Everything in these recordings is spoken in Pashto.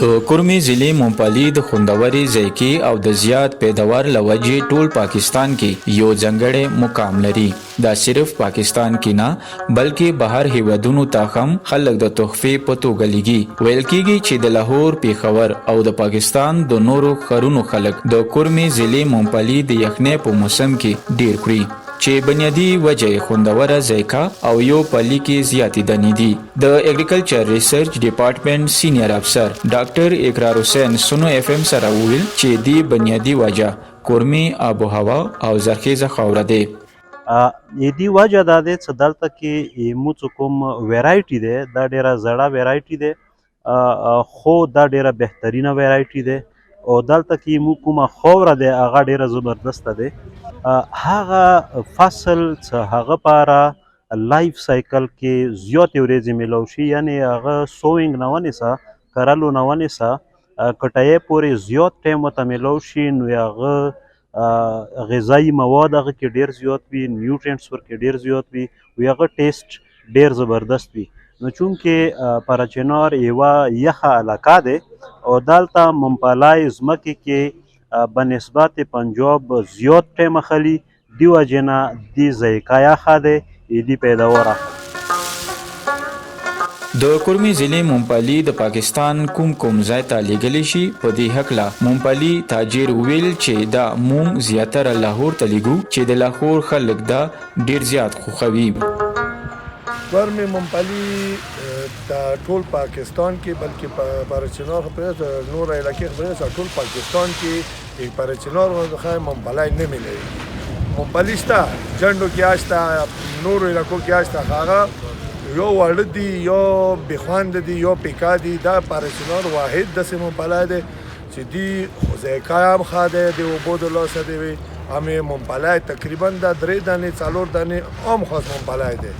د کورمي ضلع ممپلی د خوندوري ذایقې او د زیات پیداوار لوجې ټول پاکستان کې یو ځانګړی مقام لري. دا صرف پاکستان کې نه بلکې بهر هیوادونو ته هم خلک د تحفې په توګه لګي. ویل کېږي چې د لاهور، پیښور او د پاکستان د نورو ښارونو خلک د کورمي ضلع ممپلی د یخنۍ په موسم کې ډیر خوري چې بنیادی وجه خوندوره ذایقه او یو پلی کې زیاتې دانې دي. د اګریکلچر ریسرچ ډپارټمنټ سینیئر افسر ډاکټر اقرار حسین سونو اف ام سره وویل چې دی بنیادی وجه کورمي آب و هوا او زرخیزه خاوره دی. دی وجه دا دی چې دلته کې موږ کوم ویرایټي دی دا ډیره زړه ویرایټي دی خو دا ډیره بهترینه ویرایټي دی او دلته کې موږ کومه خاوره دی هغه ډیره زبردسته دی. هغه فصل چې هغه پاره لایف سایکل کې زیاتې ورځې میلاو شي یعنی هغه سوینګ نه ونیسه کرلو نه ونیسه کټایۍ پورې زیات ټایم ورته میلاو شي نو هغه غذایي مواد هغه کې ډیر زیات وي نیوټرینټس ورکې ډیر زیات وي او هغه ټیسټ ډیر زبردست وي. نو چونکې پرچنار یوه یخه علاقه دی او دلته ممپلی ځمکې کې بنسبت پنجاب زیات ټایم اخلي دی وجې نه دی ذایقه یخه دی دی پیداوار د کورمي ضلع ممپلی د پاکستان کوم ځای ته لیږلی شي په دې هکله ممپلی تاجر ویل چې دا مونږ زیاتره لاهور ته لیږو چې د لاهور خلک دا ډیر زیات خوښوي. کورمي ممپلی د ټول پاکستان کې بلکې پرچنار په نور علاقې په ټول پاکستان کې پرچنار ورته ممپلی نه ملي. ممپلی شته جنډو کې آشته نور علاقو کې آشته هغه یو وړ دي یو بخواند دي یو پیکا دي دا پرچنار واحد د ممپلی دی چې دی ذایقه هم ښه دی د اوبو د لاسه دی همې ممپلی تقریبا دا 3 دانې 4 دانې عام خاص ممپلی دی.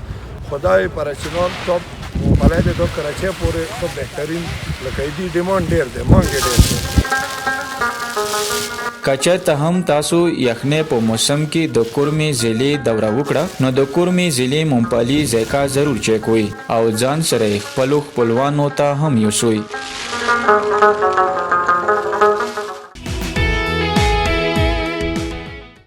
خدای پرچنار ټاپ ممپلی دی د کراچۍ پورې ښه بهترین لکه دی ډیمانډ ډیر دی مانګ ډیر دی. کچرته هم تاسو یخنۍ په موسم کې د کورمي ضلع دوره وکړه نو د کورمي ضلع ممپلی ذایقه ضرور چیک وئ او ځان سره خپلو خپلوانو ته هم یوسئ.